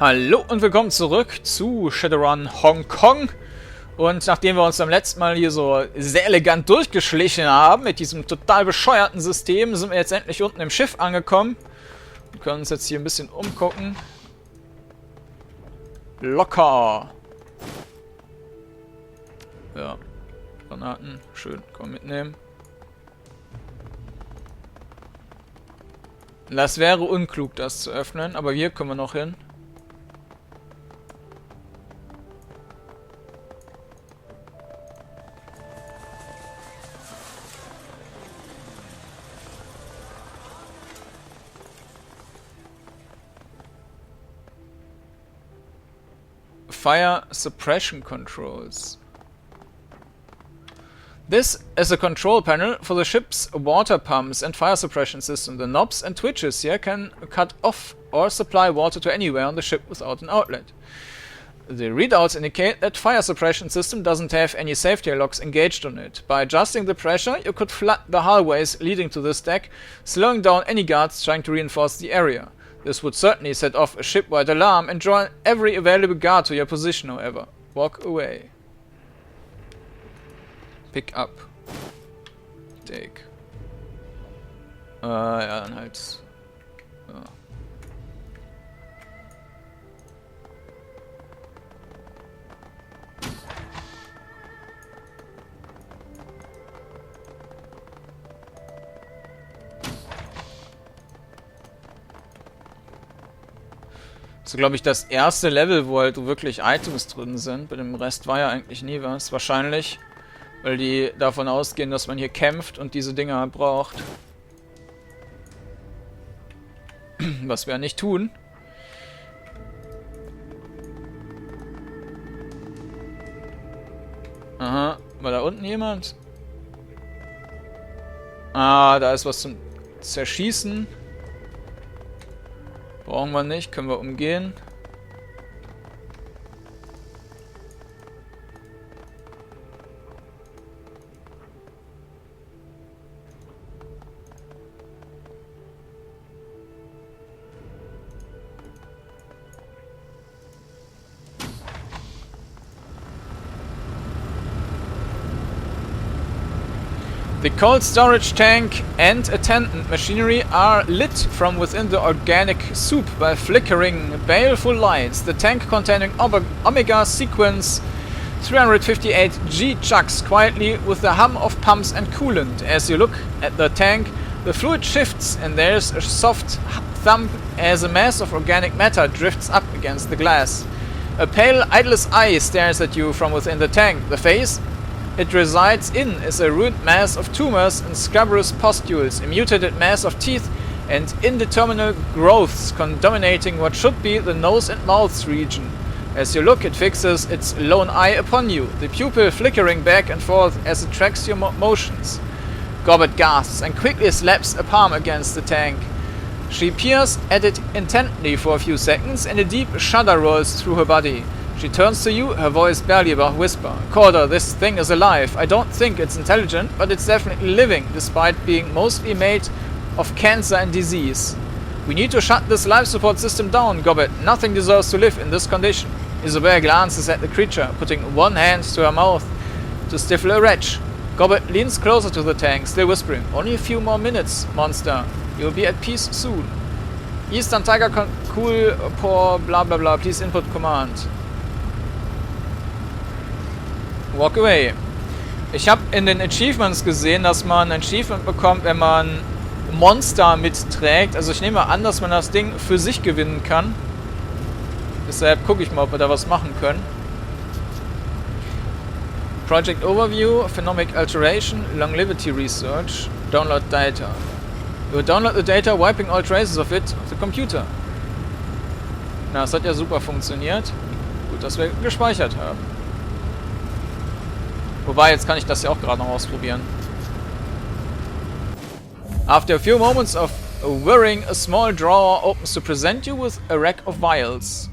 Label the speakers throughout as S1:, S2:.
S1: Hallo und willkommen zurück zu Shadowrun Hongkong. Und nachdem wir uns beim letzten Mal hier so sehr elegant durchgeschlichen haben mit diesem total bescheuerten System, sind wir jetzt endlich unten im Schiff angekommen. Wir können uns jetzt hier ein bisschen umgucken. Locker. Ja, Granaten, schön, kann man mitnehmen. Das wäre unklug, das zu öffnen, aber hier können wir noch hin. Fire suppression controls. This is a control panel for the ship's water pumps and fire suppression system. The knobs and switches here can cut off or supply water to anywhere on the ship without an outlet. The readouts indicate that fire suppression system doesn't have any safety locks engaged on it. By adjusting the pressure, you could flood the hallways leading to this deck, slowing down any guards trying to reinforce the area. This would certainly set off a ship-wide alarm and draw every available guard to your position, however. Walk away. Pick up. Take. Ja, dann halt. Ja. So, glaube ich, das erste Level, wo halt wirklich Items drin sind. Bei dem Rest war ja eigentlich nie was. Wahrscheinlich, weil die davon ausgehen, dass man hier kämpft und diese Dinger braucht. Was wir nicht tun. Aha, war da unten jemand? Ah, da ist was zum Zerschießen. Brauchen wir nicht, können wir umgehen. The cold storage tank and attendant machinery are lit from within the organic soup by flickering baleful lights. The tank containing Omega sequence 358G chugs quietly with the hum of pumps and coolant. As you look at the tank, the fluid shifts and there's a soft thump as a mass of organic matter drifts up against the glass. A pale, eyeless eye stares at you from within the tank. The face it resides in is a ruined mass of tumors and scabrous pustules, a mutated mass of teeth and indeterminate growths dominating what should be the nose and mouth region. As you look, it fixes its lone eye upon you, the pupil flickering back and forth as it tracks your motions. Gobbet gasps and quickly slaps a palm against the tank. She peers at it intently for a few seconds and a deep shudder rolls through her body. She turns to you, her voice barely above whisper. Korda, this thing is alive. I don't think it's intelligent, but it's definitely living, despite being mostly made of cancer and disease. We need to shut this life support system down, Gobbet. Nothing deserves to live in this condition. Isabel glances at the creature, putting one hand to her mouth to stifle a retch. Gobbet leans closer to the tank, still whispering. Only a few more minutes, monster. You'll be at peace soon. Eastern Tiger cool pour blah blah blah. Please input command. Walk away. Ich habe in den Achievements gesehen, dass man ein Achievement bekommt, wenn man Monster mitträgt. Also ich nehme an, dass man das Ding für sich gewinnen kann. Deshalb gucke ich mal, ob wir da was machen können. Project Overview, Phenomic Alteration, Longevity Research, Download Data. You download the data, wiping all traces of it of the computer. Na, das hat ja super funktioniert. Gut, dass wir gespeichert haben. Wobei, jetzt kann ich das ja auch gerade noch ausprobieren. After a few moments of whirring, a small drawer opens to present you with a rack of vials.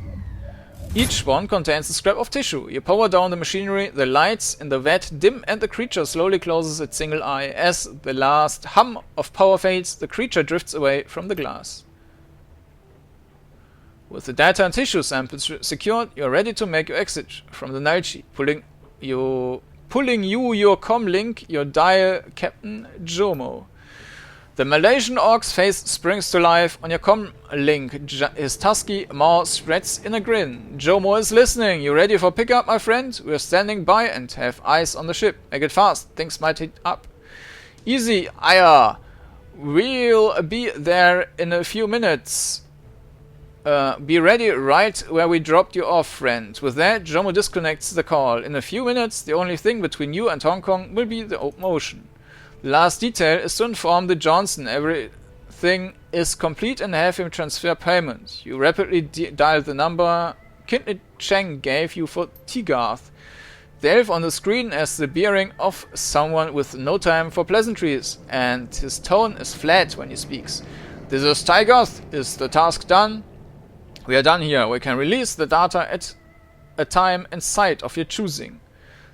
S1: Each one contains a scrap of tissue. You power down the machinery, the lights in the vat dim and the creature slowly closes its single eye. As the last hum of power fades, the creature drifts away from the glass. With the data and tissue samples secured, you're ready to make your exit from the Nalchi. Pulling you your comlink, your dial Captain Jomo. The Malaysian orc's face springs to life on your comlink. His tusky maw spreads in a grin. Jomo is listening. You ready for pickup, my friend? We're standing by and have eyes on the ship. Make it fast. Things might heat up. Easy, Aya. We'll be there in a few minutes. Be ready right where we dropped you off, friend. With that, Jomo disconnects the call. In a few minutes, the only thing between you and Hong Kong will be the open ocean. The last detail is to inform the Johnson everything is complete and have him transfer payment. You rapidly dial the number Kidney Cheng gave you for Tigarth. Delve on the screen as the bearing of someone with no time for pleasantries, and his tone is flat when he speaks. This is Tigarth. Is the task done? We are done here. We can release the data at a time and site of your choosing.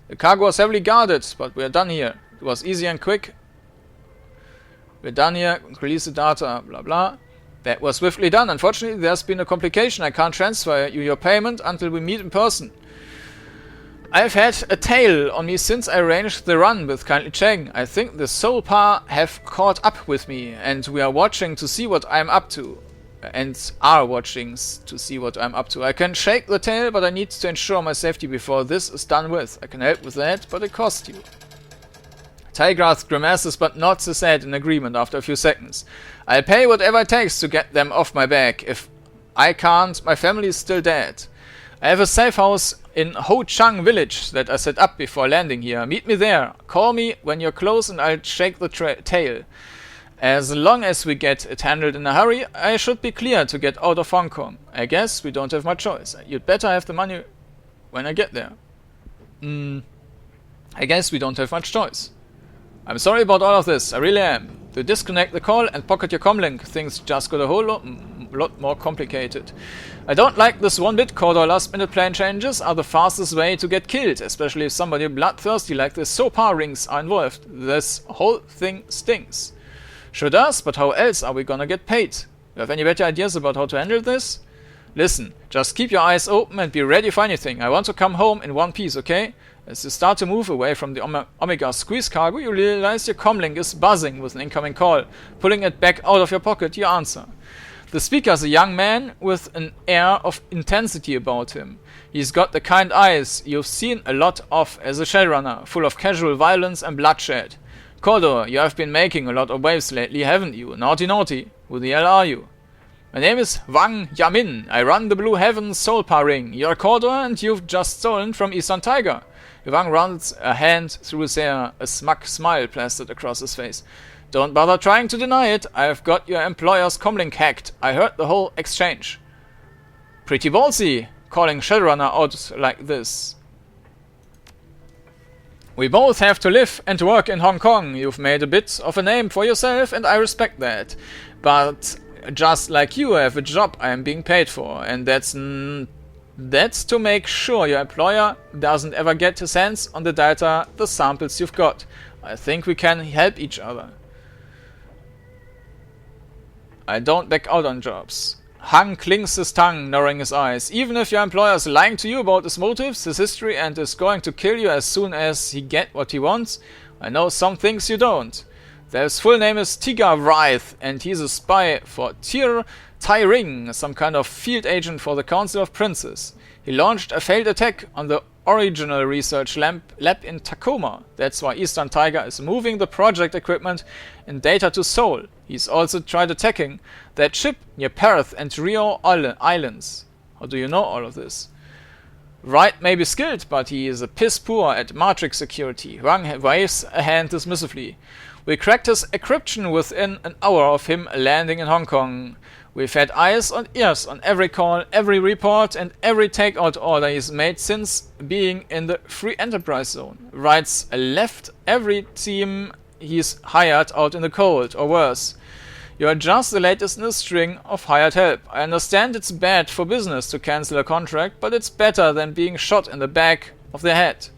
S1: The cargo was heavily guarded, but we are done here. It was easy and quick. We're done here. Release the data. Blah blah. That was swiftly done. Unfortunately, there's been a complication. I can't transfer you your payment until we meet in person. I've had a tail on me since I arranged the run with Kindly Cheng. I think the Soul Pa have caught up with me, and we are watching to see what I'm up to. I can shake the tail, but I need to ensure my safety before this is done with. I can help with that, but it costs you. Tigrath grimaces, but nods his head in agreement after a few seconds. I'll pay whatever it takes to get them off my back. If I can't, my family is still dead. I have a safe house in Ho Chang village that I set up before landing here. Meet me there. Call me when you're close and I'll shake the tail. As long as we get it handled in a hurry, I should be clear to get out of Hong Kong. I guess we don't have much choice. You'd better have the money when I get there. I guess we don't have much choice. I'm sorry about all of this, I really am. To disconnect the call and pocket your comlink, things just got a whole lot more complicated. I don't like this one bit. Kordanor last-minute plan changes are the fastest way to get killed, especially if somebody bloodthirsty like the Sopa rings are involved. This whole thing stinks. Sure does, but how else are we gonna get paid? You have any better ideas about how to handle this? Listen, just keep your eyes open and be ready for anything. I want to come home in one piece, okay? As you start to move away from the Omega squeeze cargo, you realize your comlink is buzzing with an incoming call. Pulling it back out of your pocket, you answer. The speaker is a young man with an air of intensity about him. He's got the kind eyes you've seen a lot of as a Shadowrunner, full of casual violence and bloodshed. Kordanor, you have been making a lot of waves lately, haven't you? Naughty naughty. Who the hell are you? My name is Wang Yamin. I run the Blue Heavens Soul Pa ring. You're Kordanor and you've just stolen from Eastern Tiger. Wang runs a hand through his hair, a smug smile plastered across his face. Don't bother trying to deny it. I've got your employer's comlink hacked. I heard the whole exchange. Pretty ballsy, calling Shadowrunner out like this. We both have to live and work in Hong Kong. You've made a bit of a name for yourself, and I respect that. But just like you, I have a job I am being paid for, and that's to make sure your employer doesn't ever get his hands on the data, the samples you've got. I think we can help each other. I don't back out on jobs. Hang clings his tongue, narrowing his eyes. Even if your employer is lying to you about his motives, his history, and is going to kill you as soon as he gets what he wants, I know some things you don't. His full name is Tiga Wraith, and he's a spy for Tai Ring, some kind of field agent for the Council of Princes. He launched a failed attack on the original research lab in Tacoma. That's why Eastern Tiger is moving the project equipment and data to Seoul. He's also tried attacking that ship near Perth and Rio Islands. How do you know all of this? Wright may be skilled, but he is a piss poor at matrix security. Wang waves a hand dismissively. We cracked his encryption within an hour of him landing in Hong Kong. We've had eyes and ears on every call, every report, and every takeout order he's made since being in the Free Enterprise Zone. Wright's left every team he's hired out in the cold, or worse. You're just the latest in a string of hired help. I understand it's bad for business to cancel a contract, but it's better than being shot in the back of the head.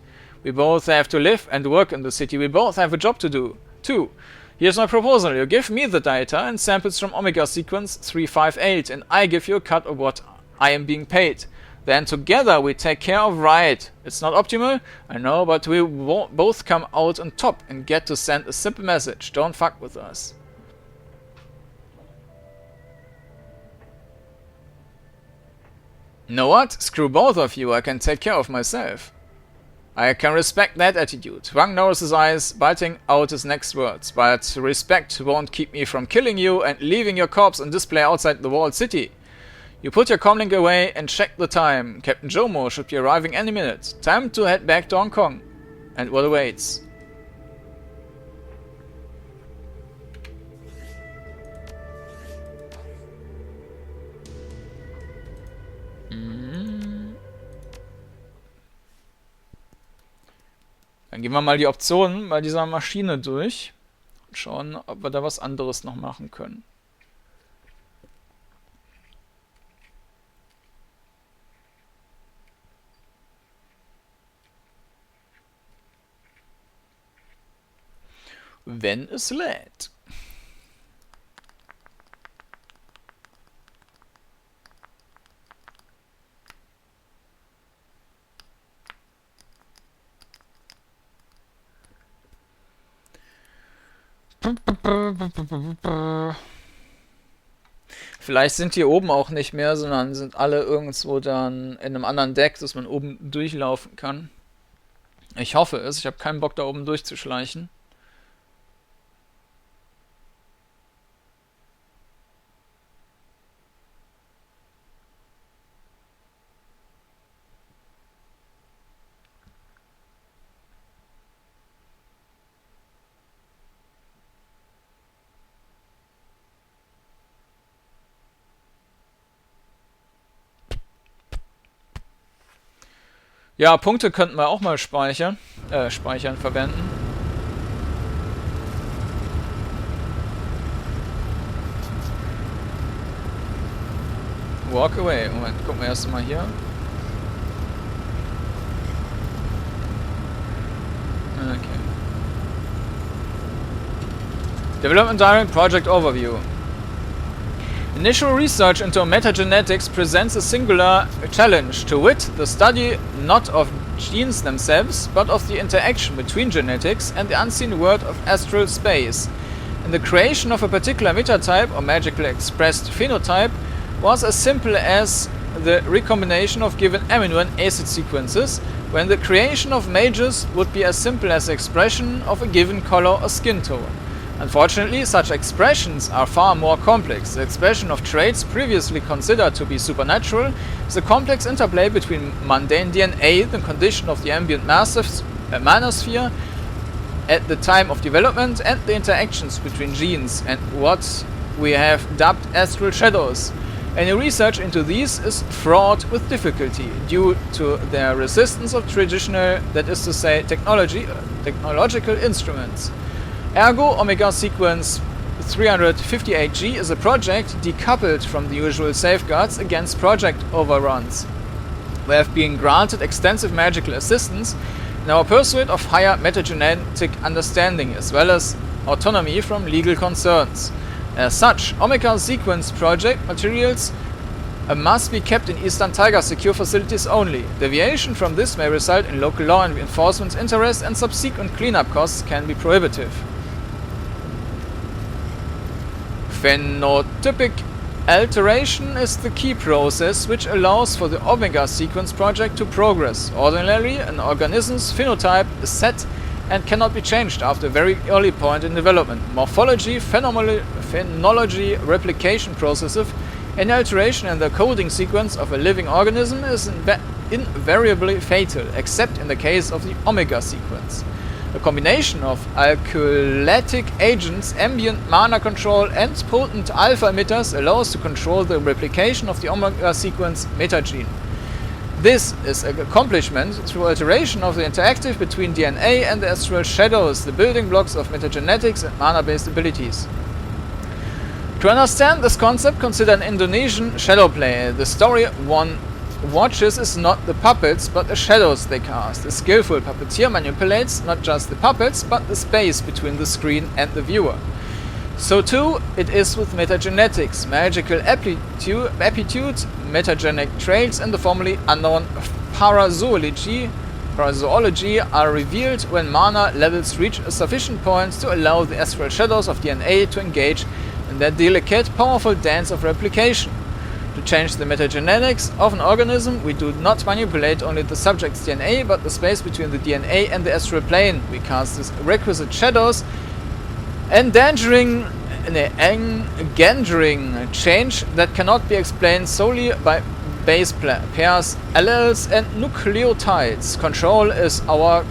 S1: We both have to live and work in the city. We both have a job to do, too. Here's my proposal. You give me the data and samples from Omega Sequence 358, and I give you a cut of what I am being paid. Then together we take care of Riot. It's not optimal, I know, but we both come out on top and get to send a simple message. Don't fuck with us. Know what? Screw both of you, I can take care of myself. I can respect that attitude. Wang narrows his eyes, biting out his next words. But respect won't keep me from killing you and leaving your corpse on display outside the walled city. You put your comlink away and check the time. Captain Jomo should be arriving any minute. Time to head back to Hong Kong. And what awaits? Dann gehen wir mal die Optionen bei dieser Maschine durch und schauen, ob wir da was anderes noch machen können. Wenn es lädt. Vielleicht sind die oben auch nicht mehr, sondern sind alle irgendwo dann in einem anderen Deck, dass man oben durchlaufen kann. Ich hoffe es. Ich habe keinen Bock, da oben durchzuschleichen. Ja, Punkte könnten wir auch mal speichern, verwenden. Walk away. Moment, gucken wir erst mal hier. Okay. Development Direct Project Overview. Initial research into metagenetics presents a singular challenge, to wit, the study not of genes themselves, but of the interaction between genetics and the unseen world of astral space. And the creation of a particular metatype, or magically expressed phenotype, was as simple as the recombination of given amino and acid sequences, when the creation of mages would be as simple as the expression of a given color or skin tone. Unfortunately, such expressions are far more complex. The expression of traits previously considered to be supernatural is a complex interplay between mundane DNA, the condition of the ambient manosphere at the time of development, and the interactions between genes and what we have dubbed astral shadows. Any research into these is fraught with difficulty due to their resistance of traditional, that is to say, technological instruments. Ergo, Omega Sequence 358G is a project decoupled from the usual safeguards against project overruns. We have been granted extensive magical assistance in our pursuit of higher metagenetic understanding, as well as autonomy from legal concerns. As such, Omega Sequence project materials must be kept in Eastern Tiger secure facilities only. Deviation from this may result in local law and enforcement interest, and subsequent cleanup costs can be prohibitive. Phenotypic alteration is the key process which allows for the Omega Sequence project to progress. Ordinarily, an organism's phenotype is set and cannot be changed after a very early point in development. Morphology, phenology, replication processes, any alteration in the coding sequence of a living organism is invariably fatal, except in the case of the Omega Sequence. A combination of alkylatic agents, ambient mana control, and potent alpha emitters allows to control the replication of the Omega Sequence metagene. This is an accomplishment through alteration of the interactive between DNA and the astral shadows, the building blocks of metagenetics and mana-based abilities. To understand this concept, consider an Indonesian shadow play. The story one watches is not the puppets, but the shadows they cast. A skillful puppeteer manipulates not just the puppets, but the space between the screen and the viewer. So too it is with metagenetics. Magical aptitude, metagenic traits in the formerly unknown parazoology are revealed when mana levels reach a sufficient point to allow the astral shadows of DNA to engage in their delicate, powerful dance of replication. To change the metagenetics of an organism, we do not manipulate only the subject's DNA, but the space between the DNA and the astral plane. We cast these requisite shadows, engendering change that cannot be explained solely by base pairs, alleles, and nucleotides. Control is our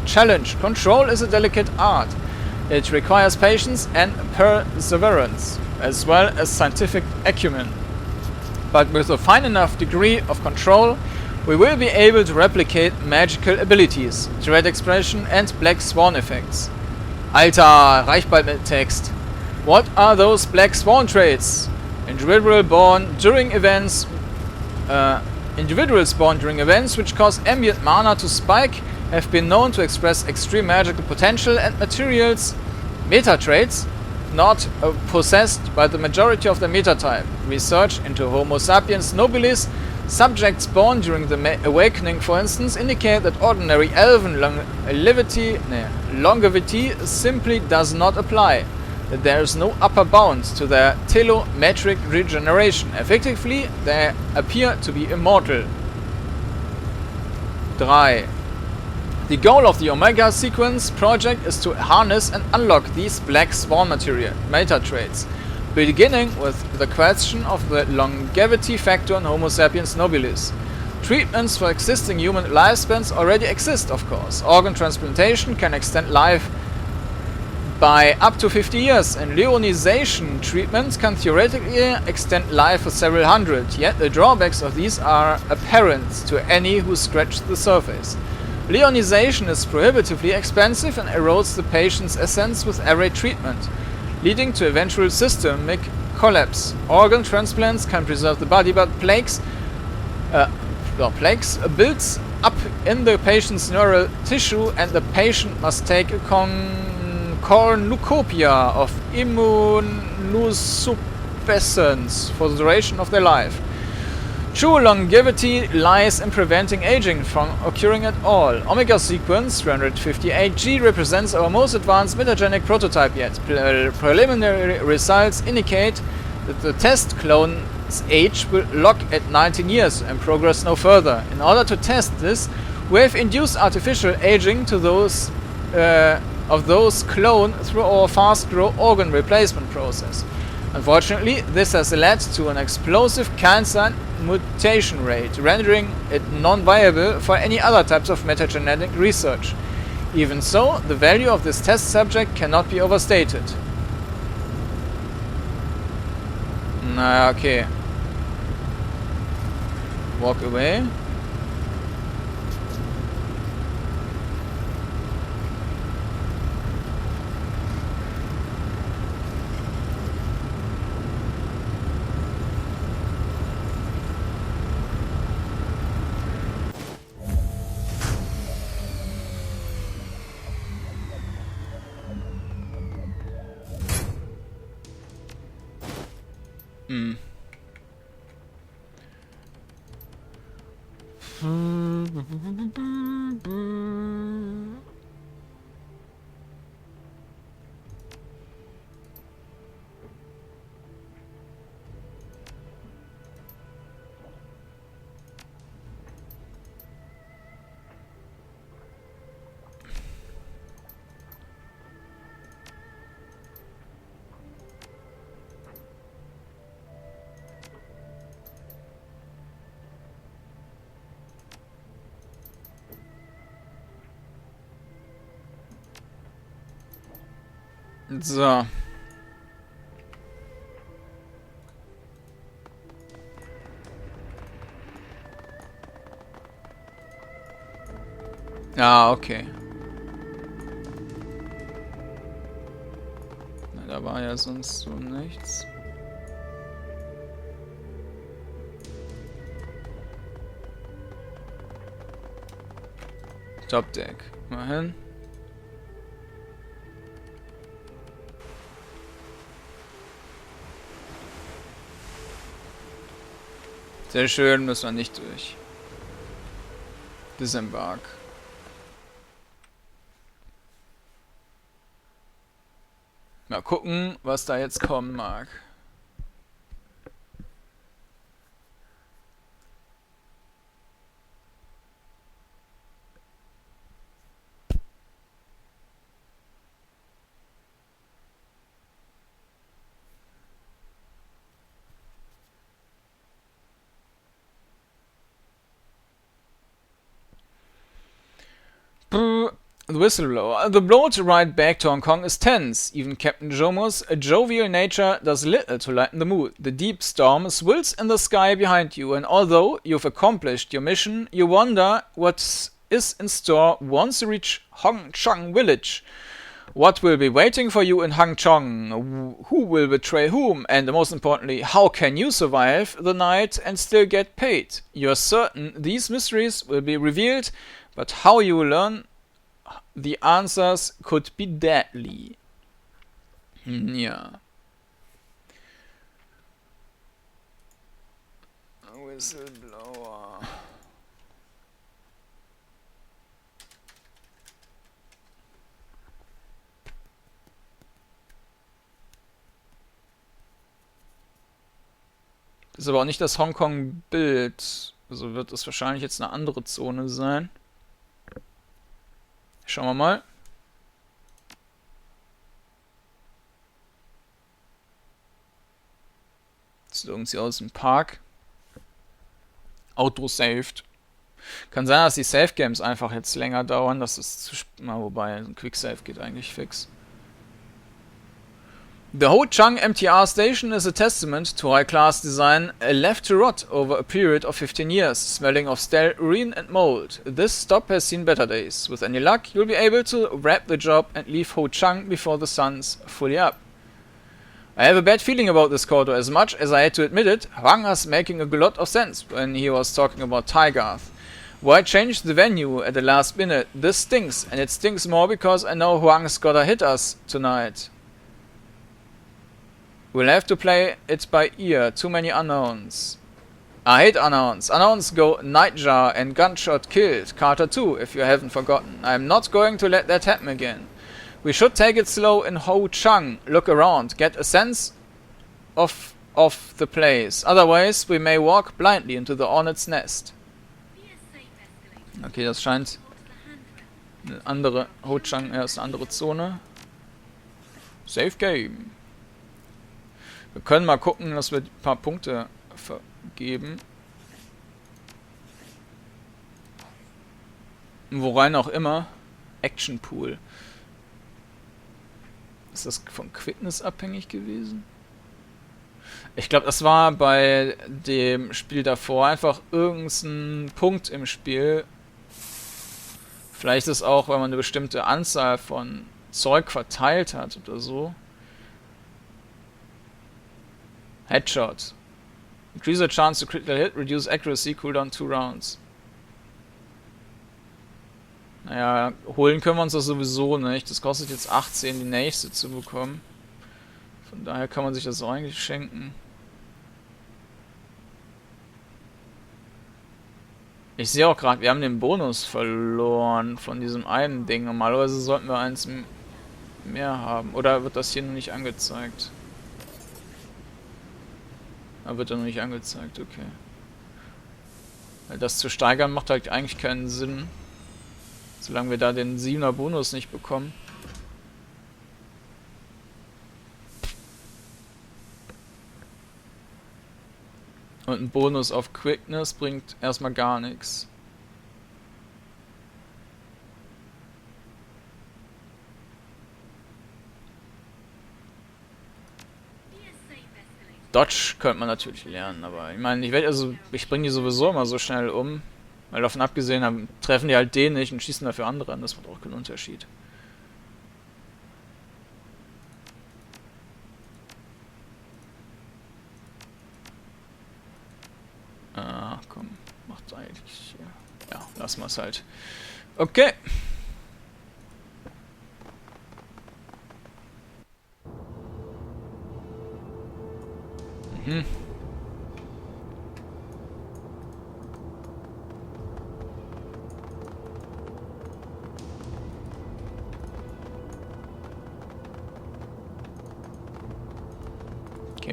S1: challenge. Control is a delicate art. It requires patience and perseverance, as well as scientific acumen. But with a fine enough degree of control, we will be able to replicate magical abilities, dread expression, and black swan effects. Alter, reicht bald mit Text. What are those black swan traits? Individuals born during events which cause ambient mana to spike have been known to express extreme magical potential and materials. Meta traits, not possessed by the majority of the meta-type. Research into Homo sapiens nobilis subjects born during the awakening, for instance, indicate that ordinary elven longevity simply does not apply. That there is no upper bound to their telometric regeneration. Effectively, they appear to be immortal. 3. The goal of the Omega Sequence project is to harness and unlock these black swan meta traits, beginning with the question of the longevity factor in Homo sapiens nobilis. Treatments for existing human lifespans already exist, of course. Organ transplantation can extend life by up to 50 years, and leonization treatments can theoretically extend life for several hundred, yet the drawbacks of these are apparent to any who scratch the surface. Leonization is prohibitively expensive and erodes the patient's essence with every treatment, leading to eventual systemic collapse. Organ transplants can preserve the body, but plaques builds up in the patient's neural tissue, and the patient must take a cornucopia of immunosuppressants for the duration of their life. True longevity lies in preventing aging from occurring at all. Omega sequence 358G represents our most advanced metagenic prototype yet. Preliminary results indicate that the test clone's age will lock at 19 years and progress no further. In order to test this, we have induced artificial aging to those cloned through our fast-grow organ replacement process. Unfortunately, this has led to an explosive cancer mutation rate, rendering it non-viable for any other types of metagenetic research. Even so, the value of this test subject cannot be overstated. Naja, okay. Walk away. So. Ah, okay. Na, da war ja sonst so nichts. Top Deck. Mal hin. Sehr schön, müssen wir nicht durch. Disembark. Mal gucken, was da jetzt kommen mag. The Whistleblower. The road ride back to Hong Kong is tense. Even Captain Jomo's jovial nature does little to lighten the mood. The deep storm swills in the sky behind you, and although you've accomplished your mission, you wonder what is in store once you reach Hong Chong village. What will be waiting for you in Hang Chong? Who will betray whom? And most importantly, how can you survive the night and still get paid? You're certain these mysteries will be revealed, but how you will learn the answers could be deadly. Ja. Whistleblower. Das ist aber auch nicht das Hongkong-Bild. Also wird es wahrscheinlich jetzt eine andere Zone sein. Schauen wir mal. Das sieht irgendwie aus dem Park. Auto-saved. Kann sein, dass die Save-Games einfach jetzt länger dauern. Das ist zu wobei, ein Quick-Save geht eigentlich fix. The Ho Chang MTR station is a testament to high-class design left to rot over a period of 15 years, smelling of stale urine and mold. This stop has seen better days. With any luck, you'll be able to wrap the job and leave Ho Chang before the sun's fully up. I have a bad feeling about this corridor. As much as I had to admit it, Huang was making a lot of sense when he was talking about Taigarth. Why change the venue at the last minute? This stinks, and it stinks more because I know Huang's gotta hit us tonight. We'll have to play it by ear. Too many unknowns. I hate unknowns. Unknowns go nightjar and gunshot killed. Carter too, if you haven't forgotten. I'm not going to let that happen again. We should take it slow in Ho Chang. Look around. Get a sense of the place. Otherwise, we may walk blindly into the hornet's nest. Okay, das scheint eine andere... Ho Chang, ist eine andere Zone. Safe Game. Wir können mal gucken, dass wir ein paar Punkte vergeben. Worein auch immer. Action Pool. Ist das von Quickness abhängig gewesen? Ich glaube, das war bei dem Spiel davor einfach irgendein Punkt im Spiel. Vielleicht ist es auch, weil man eine bestimmte Anzahl von Zeug verteilt hat oder so. Headshot. Increase the chance to critical hit, reduce accuracy, cooldown 2 rounds. Naja, holen können wir uns das sowieso nicht. Das kostet jetzt 18, die nächste zu bekommen. Von daher kann man sich das so eigentlich schenken. Ich sehe auch gerade, wir haben den Bonus verloren von diesem einen Ding. Normalerweise sollten wir eins mehr haben. Oder wird das hier noch nicht angezeigt? Da wird er noch nicht angezeigt, okay. Weil das zu steigern macht halt eigentlich keinen Sinn. Solange wir da den 7er Bonus nicht bekommen. Und ein Bonus auf Quickness bringt erstmal gar nichts. Dodge könnte man natürlich lernen, aber ich meine, ich bringe die sowieso immer so schnell um. Weil davon abgesehen haben, treffen die halt den nicht und schießen dafür andere an, das macht auch keinen Unterschied. Ah, komm, macht eigentlich. Ja, lassen wir es halt. Okay.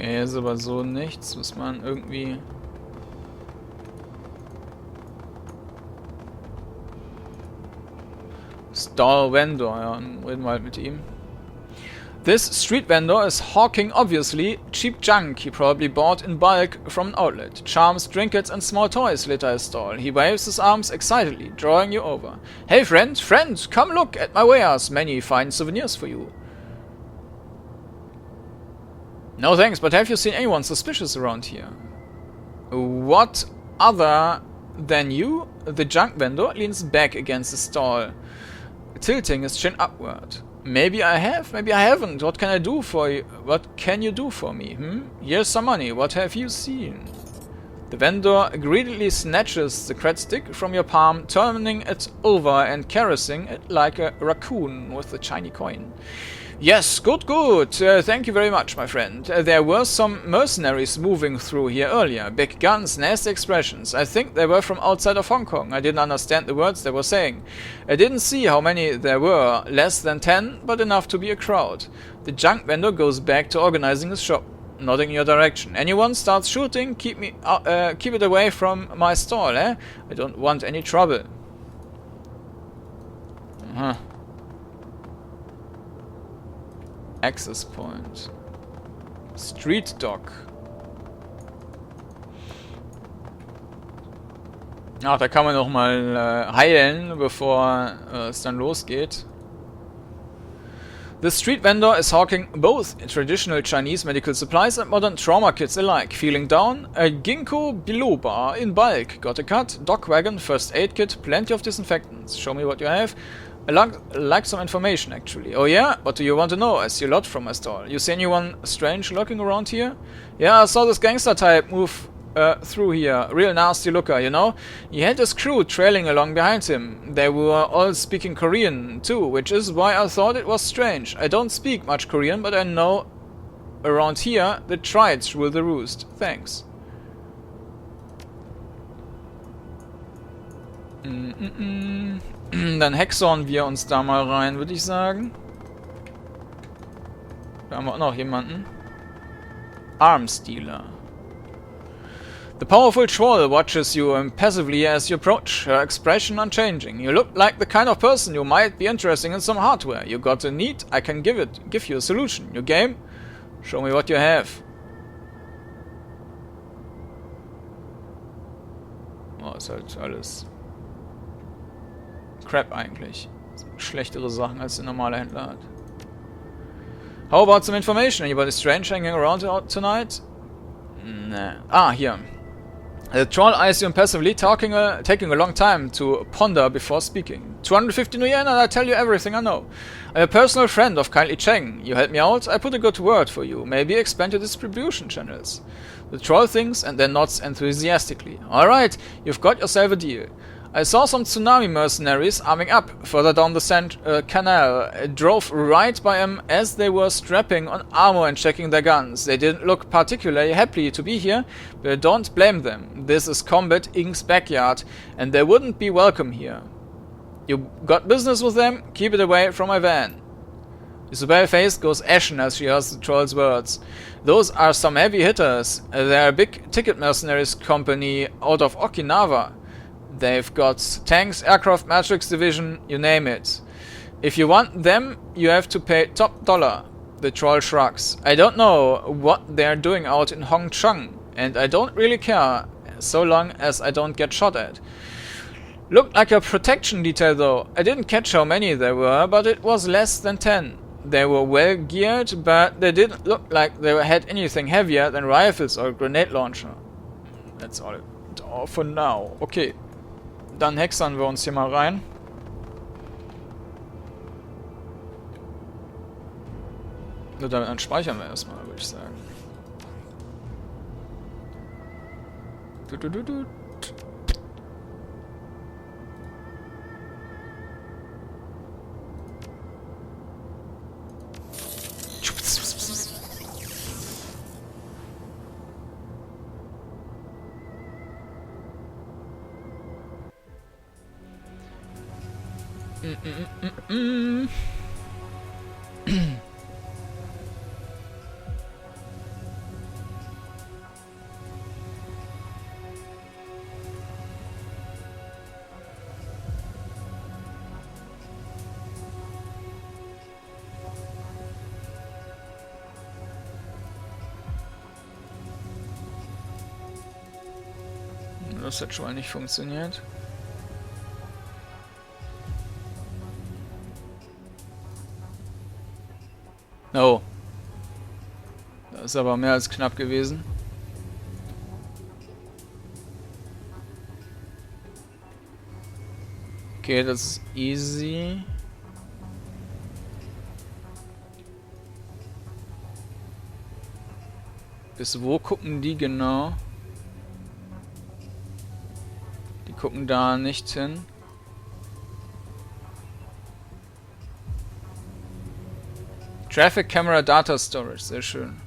S1: Okay, hier ist aber so nichts, was man irgendwie... Stall Vendor, ja, dann reden wir halt mit ihm. This street vendor is hawking obviously cheap junk he probably bought in bulk from an outlet. Charms, trinkets and small toys litter his stall. He waves his arms excitedly, drawing you over. Hey friend, come look at my wares. Many fine souvenirs for you. No thanks, but have you seen anyone suspicious around here? What other than you? The junk vendor leans back against the stall, tilting his chin upward. Maybe I have, maybe I haven't. What can I do for you? What can you do for me? Here's some money. What have you seen? The vendor greedily snatches the cred stick from your palm, turning it over and caressing it like a raccoon with a shiny coin. Yes, good. Thank you very much, my friend. There were some mercenaries moving through here earlier. Big guns, nasty expressions. I think they were from outside of Hong Kong. I didn't understand the words they were saying. I didn't see how many there were. Less than 10, but enough to be a crowd. The junk vendor goes back to organizing his shop, nodding in your direction. Anyone starts shooting, keep it away from my stall, eh? I don't want any trouble. Access point. Street Dock. Ach, da kann man noch mal heilen, bevor es dann losgeht. The street vendor is hawking both traditional Chinese medical supplies and modern trauma kits alike. Feeling down? A ginkgo biloba in bulk. Got a cut? Dock wagon, first aid kit, plenty of disinfectants. Show me what you have. I like some information, actually. Oh yeah? What do you want to know? I see a lot from my stall. You see anyone strange lurking around here? Yeah, I saw this gangster type move through here. Real nasty looker, you know? He had his crew trailing along behind him. They were all speaking Korean, too, which is why I thought it was strange. I don't speak much Korean, but I know around here the triads rule the roost. Thanks. Dann hexorn wir uns da mal rein, würde ich sagen. Da haben wir auch noch jemanden. Arms Dealer. The powerful troll watches you impassively as you approach, her expression unchanging. You look like the kind of person who might be interested in some hardware. You got a need? I can give you a solution. You game? Show me what you have. Oh, ist halt alles Crap eigentlich. Schlechtere Sachen als der normale Händler hat. How about some information? Anybody strange hanging around tonight? Nah. Ah, here. The troll eyes you impassively, taking a long time to ponder before speaking. 250 yen and I tell you everything I know. I'm a personal friend of kindly Cheng. You help me out, I put a good word for you. Maybe expand your distribution channels. The troll thinks and then nods enthusiastically. Alright, you've got yourself a deal. I saw some tsunami mercenaries arming up further down the canal. I drove right by them as they were strapping on armor and checking their guns. They didn't look particularly happy to be here, but I don't blame them. This is Combat Inc.'s backyard, and they wouldn't be welcome here. You got business with them? Keep it away from my van. Isabel's face goes ashen as she hears the troll's words. Those are some heavy hitters. They're a big ticket mercenaries company out of Okinawa. They've got tanks, aircraft, matrix division, you name it. If you want them, you have to pay top dollar. The troll shrugs. I don't know what they're doing out in Hong Kong, and I don't really care, so long as I don't get shot at. Looked like a protection detail though. I didn't catch how many there were, but it was less than 10. They were well geared, but they didn't look like they had anything heavier than rifles or grenade launcher. That's all for now. Okay. Dann hexern wir uns hier mal rein. Nur dann speichern wir erstmal, würde ich sagen. Das hat schon mal nicht funktioniert. Oh. Das ist aber mehr als knapp gewesen. Okay, das ist easy. Bis wo gucken die genau? Die gucken da nicht hin. Traffic Camera Data Storage, sehr schön.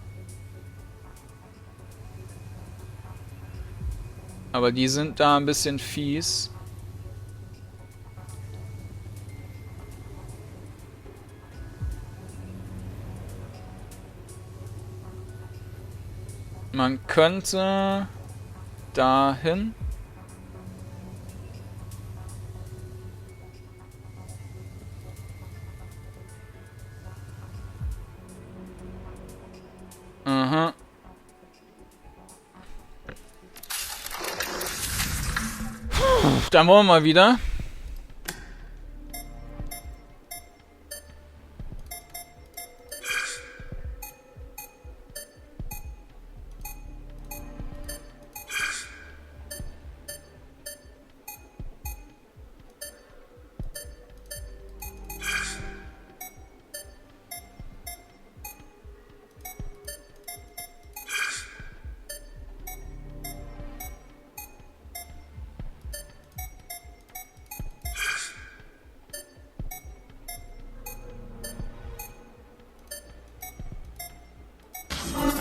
S1: Aber die sind da ein bisschen fies. Man könnte dahin. Aha. Dann wollen wir mal wieder.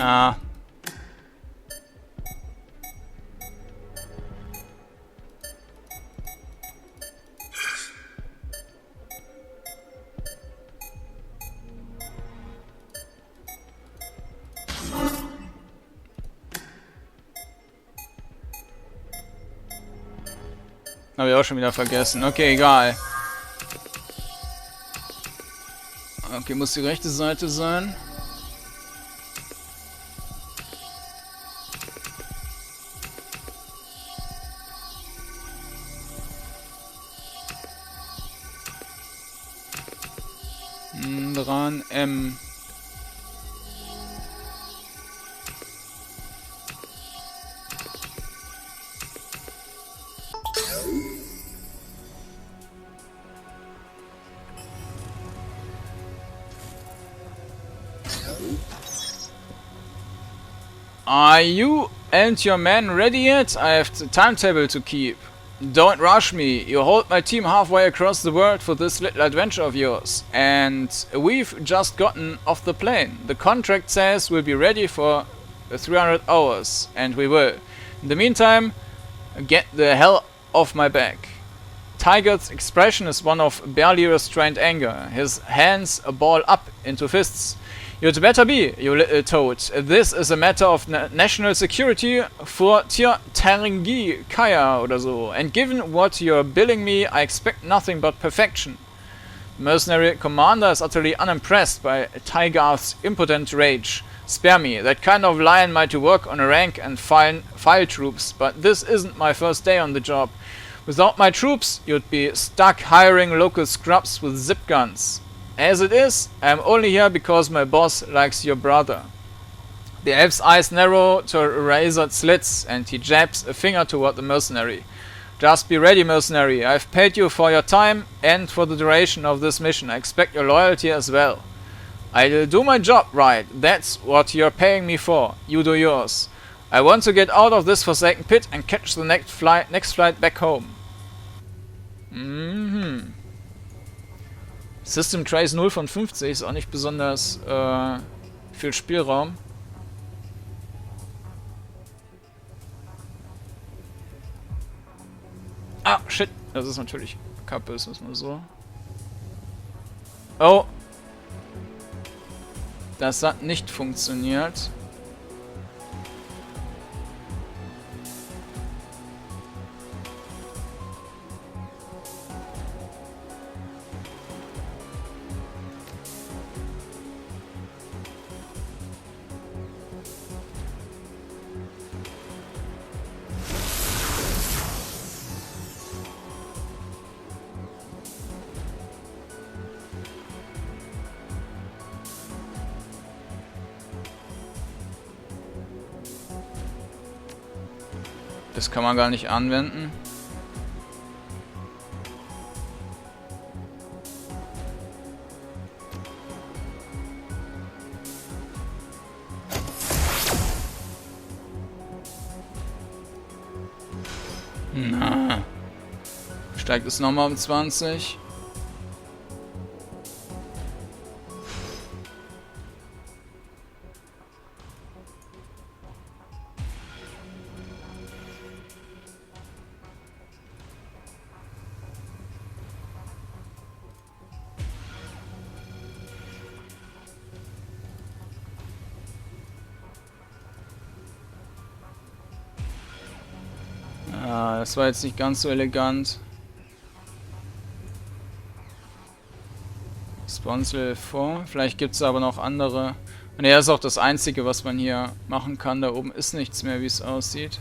S1: Ah. Habe ich auch schon wieder vergessen. Okay, egal. Okay, muss die rechte Seite sein. Dran, M. Are you and your men ready yet? I have the timetable to keep. Don't rush me. You hold my team halfway across the world for this little adventure of yours. And we've just gotten off the plane. The contract says we'll be ready for 300 hours. And we will. In the meantime, get the hell off my back. Tiger's expression is one of barely restrained anger. His hands ball up into fists. You'd better be, you little toad. This is a matter of national security for Taringi Kaya oder so. And given what you're billing me, I expect nothing but perfection. The mercenary commander is utterly unimpressed by Tiger's impotent rage. Spare me, that kind of lion might work on a rank and file troops, but this isn't my first day on the job. Without my troops, you'd be stuck hiring local scrubs with zip guns. As it is, I'm only here because my boss likes your brother. The elf's eyes narrow to razored slits, and he jabs a finger toward the mercenary. Just be ready, mercenary. I've paid you for your time and for the duration of this mission. I expect your loyalty as well. I'll do my job right. That's what you're paying me for. You do yours. I want to get out of this forsaken pit and catch the next flight back home. System Trace 0 von 50 ist auch nicht besonders viel Spielraum. Ah, shit. Das ist natürlich Kappe, ist das mal so. Oh. Das hat nicht funktioniert. Das kann man gar nicht anwenden. Na. Steigt es nochmal um 20. Ah, das war jetzt nicht ganz so elegant. Sponsor vor. Vielleicht gibt es aber noch andere. Und er ist auch das Einzige, was man hier machen kann. Da oben ist nichts mehr, wie es aussieht.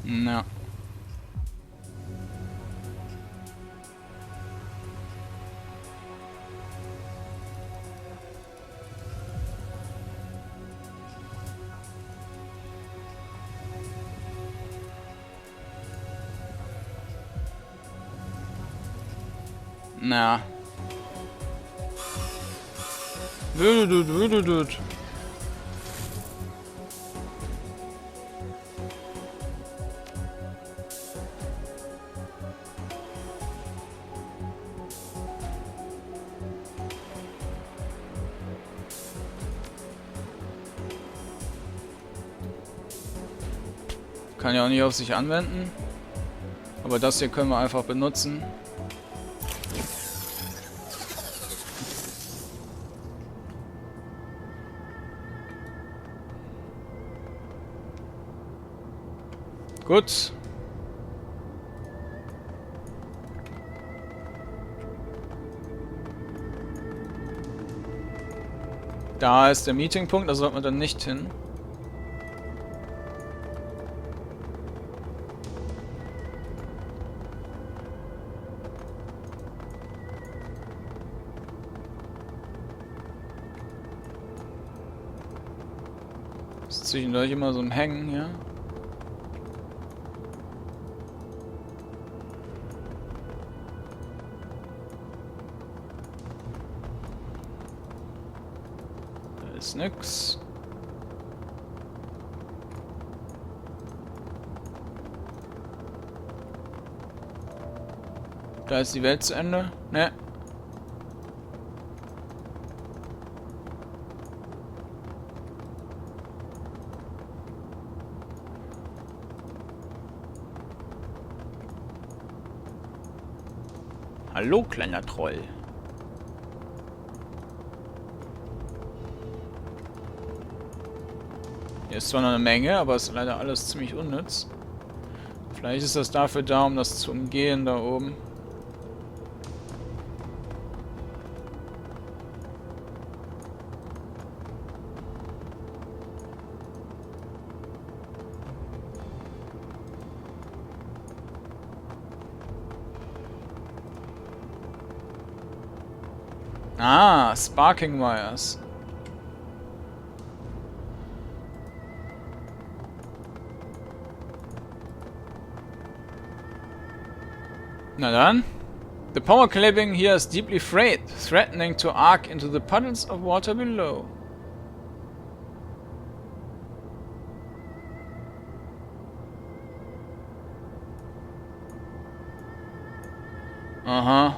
S1: Na. Na. Dut. Kann ja auch nicht auf sich anwenden. Aber das hier können wir einfach benutzen. Gut. Da ist der Meetingpunkt, da sollte man dann nicht hin. Ist zwischendurch immer so ein Hängen, ja. Da ist nix. Da ist die Welt zu Ende. Ne. Hallo, kleiner Troll. Hier ist zwar noch eine Menge, aber ist leider alles ziemlich unnütz. Vielleicht ist das dafür da, um das zu umgehen da oben. Ah, Sparking Wires. Na dann. The power clipping here is deeply frayed, threatening to arc into the puddles of water below. Aha.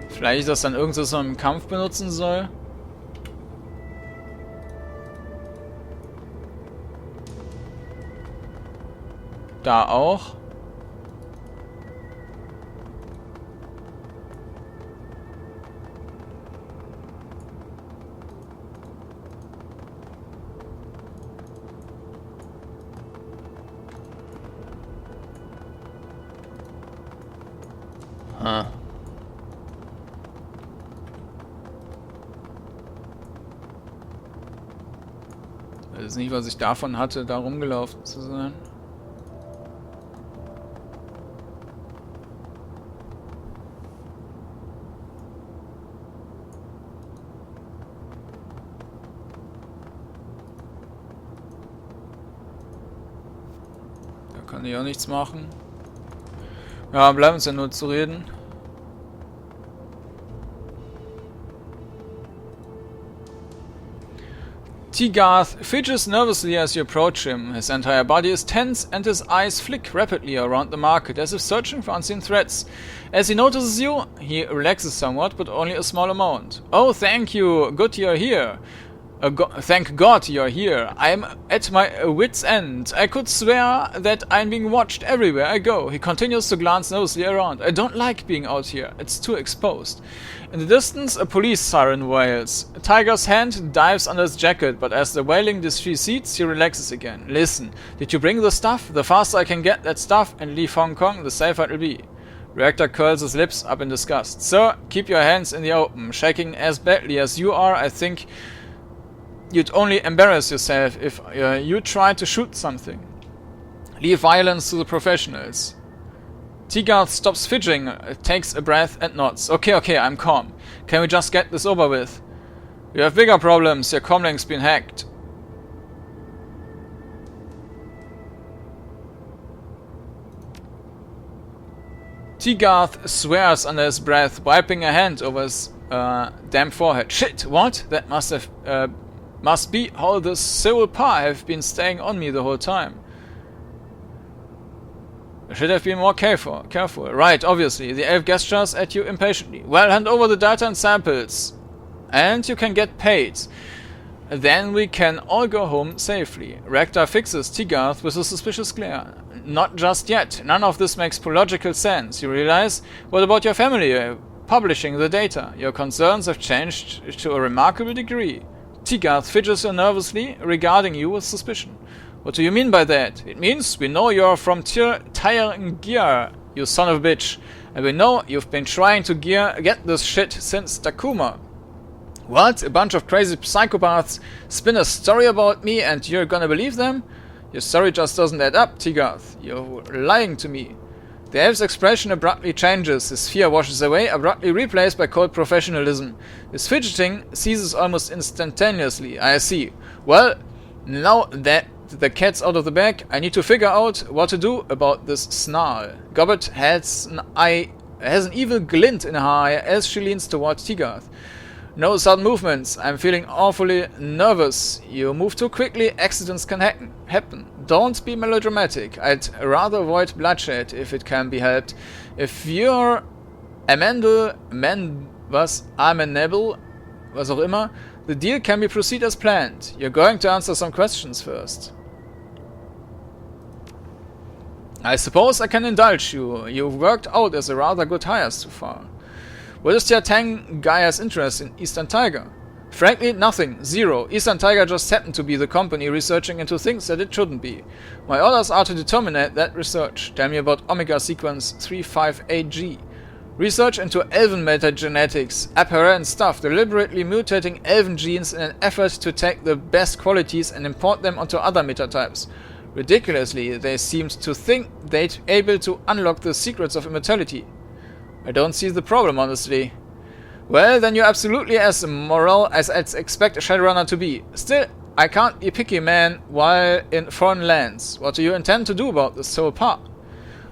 S1: Vielleicht ist das dann irgendwas, was man im Kampf benutzen soll. Da auch. Ha. Das ist nicht, was ich davon hatte, da rumgelaufen zu sein. Da kann ich auch nichts machen. Ja, bleiben uns ja nur zu reden. Tegarth fidgets nervously as you approach him. His entire body is tense and his eyes flick rapidly around the market as if searching for unseen threats. As he notices you, he relaxes somewhat, but only a small amount. Oh, thank you. Good you're here. Thank God you're here. I'm at my wit's end. I could swear that I'm being watched everywhere I go. He continues to glance nervously around. I don't like being out here. It's too exposed. In the distance, a police siren wails. Tiger's hand dives under his jacket, but as the wailing recedes, he relaxes again. Listen, did you bring the stuff? The faster I can get that stuff and leave Hong Kong, the safer it'll be. Reactor curls his lips up in disgust. Sir, keep your hands in the open. Shaking as badly as you are, I think you'd only embarrass yourself if you tried to shoot something. Leave violence to the professionals. Tegarth stops fidgeting, takes a breath and nods. Okay, I'm calm. Can we just get this over with? You have bigger problems. Your comlink's been hacked. Tegarth swears under his breath, wiping a hand over his damp forehead. Shit, what? That must be how the civil pa have been staying on me the whole time. I should have been more careful. Right, obviously. The elf gestures at you impatiently. Well, hand over the data and samples. And you can get paid. Then we can all go home safely. Rector fixes Tegarth with a suspicious glare. Not just yet. None of this makes logical sense. You realize? What about your family? Publishing the data. Your concerns have changed to a remarkable degree. Tegarth fidgets nervously, regarding you with suspicion. What do you mean by that? It means we know you're from Gear, you son of a bitch. And we know you've been trying to get this shit since Takuma. What? A bunch of crazy psychopaths spin a story about me and you're gonna believe them? Your story just doesn't add up, Tegarth. You're lying to me. The elf's expression abruptly changes. His fear washes away, abruptly replaced by cold professionalism. His fidgeting ceases almost instantaneously. I see. Well, now that the cat's out of the bag, I need to figure out what to do about this snarl. Gobbet has an evil glint in her eye as she leans towards Tegarth. No sudden movements. I'm feeling awfully nervous. You move too quickly, accidents can happen. Don't be melodramatic. I'd rather avoid bloodshed if it can be helped. If you're amenable, was auch immer, the deal can be proceed as planned. You're going to answer some questions first. I suppose I can indulge you. You've worked out as a rather good hire so far. What is your Tang Gaia's interest in Eastern Tiger? Frankly, nothing. Zero. Eastern Tiger just happened to be the company researching into things that it shouldn't be. My orders are to determine that research. Tell me about Omega Sequence 35AG. Research into elven metagenetics, apparent stuff, deliberately mutating elven genes in an effort to take the best qualities and import them onto other metatypes. Ridiculously, they seemed to think they'd able to unlock the secrets of immortality. I don't see the problem, honestly. Well, then you're absolutely as moral as I'd expect a Shadowrunner to be. Still, I can't be picky, man, while in foreign lands. What do you intend to do about this soul part?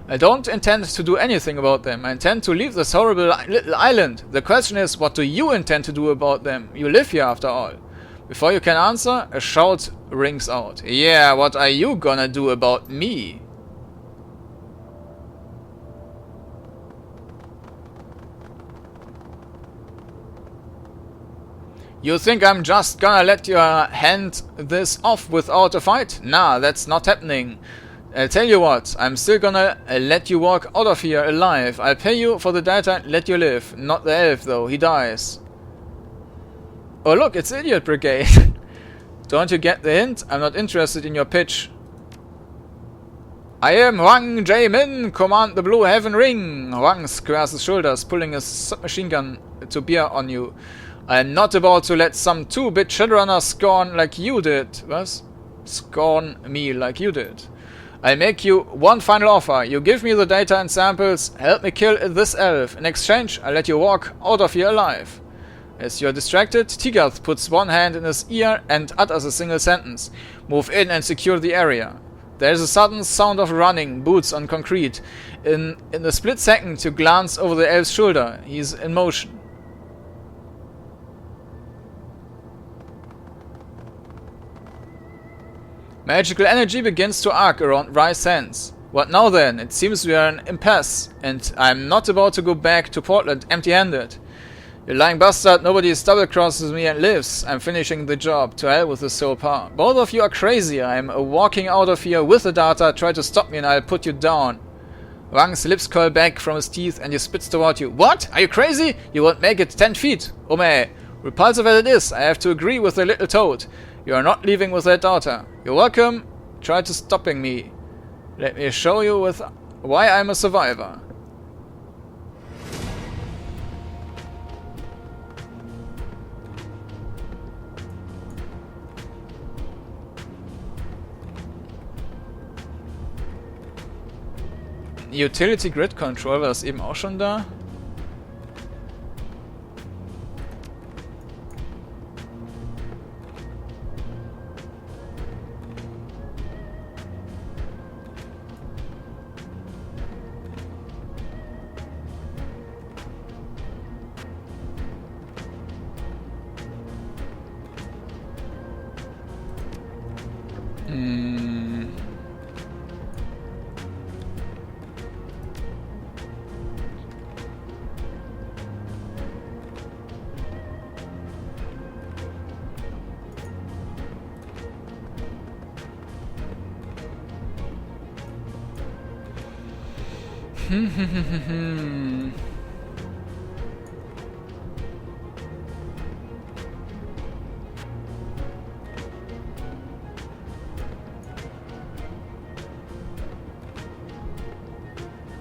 S1: I don't intend to do anything about them. I intend to leave this horrible little island. The question is, what do you intend to do about them? You live here, after all. Before you can answer, a shout rings out. Yeah, what are you gonna do about me? You think I'm just gonna let you hand this off without a fight? Nah, that's not happening. I'll tell you what, I'm still gonna let you walk out of here alive. I'll pay you for the data and let you live. Not the elf, though. He dies. Oh look, it's Idiot Brigade. Don't you get the hint? I'm not interested in your pitch. I am Wang Jae-min, command the Blue Heaven Ring. Wang squares his shoulders, pulling his submachine gun to bear on you. I'm not about to let some 2-bit Shadowrunner scorn like you did. Was? scorn me like you did. I'll make you one final offer. You give me the data and samples, help me kill this elf. In exchange, I'll let you walk out of here alive. As you're distracted, Tigath puts one hand in his ear and utters a single sentence. Move in and secure the area. There's a sudden sound of running, boots on concrete. In a split second, you glance over the elf's shoulder. He's in motion. Magical energy begins to arc around Rye's hands. What now then? It seems we are in an impasse, and I'm not about to go back to Portland empty-handed. You lying bastard, nobody double-crosses me and lives. I'm finishing the job. To hell with the soul power. Both of you are crazy. I'm walking out of here with the data. Try to stop me and I'll put you down. Wang's lips curl back from his teeth and he spits toward you. What? Are you crazy? You won't make it 10 feet. Ome. Repulsive as it is, I have to agree with the little toad. You are not leaving with that data. You're welcome. Try to stopping me. Let me show you with why I'm a survivor. Utility Grid Control, war das eben auch schon da?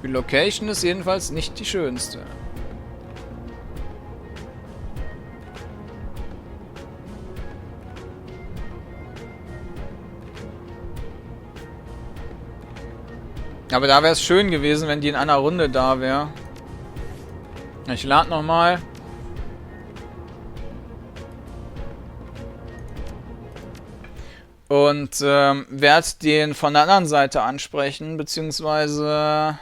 S1: Die Location ist jedenfalls nicht die schönste. Aber da wäre es schön gewesen, wenn die in einer Runde da wäre. Ich lade nochmal. Und werde den von der anderen Seite ansprechen, beziehungsweise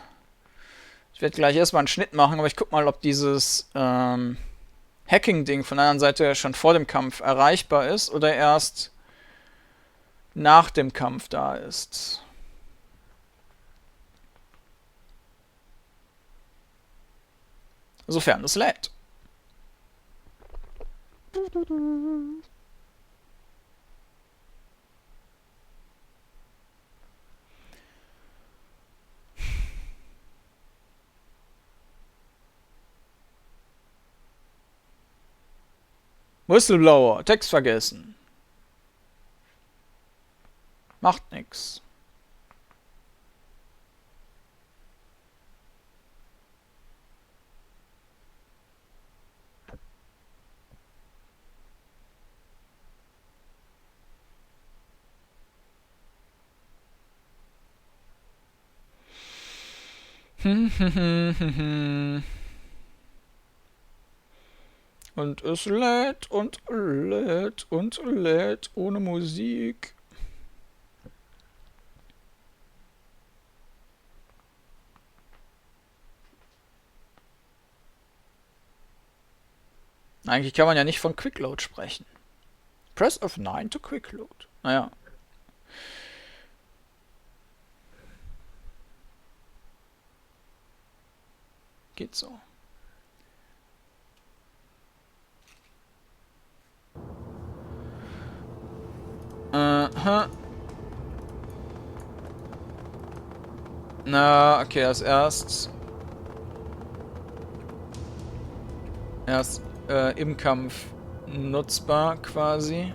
S1: ich werde gleich erstmal einen Schnitt machen, aber ich guck mal, ob dieses Hacking-Ding von der anderen Seite schon vor dem Kampf erreichbar ist oder erst nach dem Kampf da ist. Sofern es lädt. Whistleblower, Text vergessen. Macht nix. Und es lädt und lädt und lädt ohne Musik. Eigentlich kann man ja nicht von Quickload sprechen. Press F9 to Quickload. Naja. Geht so. Aha. Na, okay, das erst im Kampf nutzbar quasi.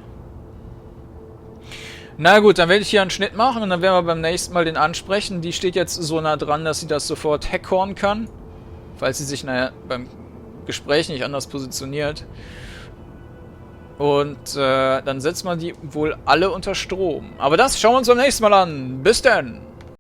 S1: Na gut, dann werde ich hier einen Schnitt machen und dann werden wir beim nächsten Mal den ansprechen. Die steht jetzt so nah dran, dass sie das sofort hackhorn kann. Falls sie sich beim Gespräch nicht anders positioniert. Und dann setzt man die wohl alle unter Strom. Aber das schauen wir uns beim nächsten Mal an. Bis dann!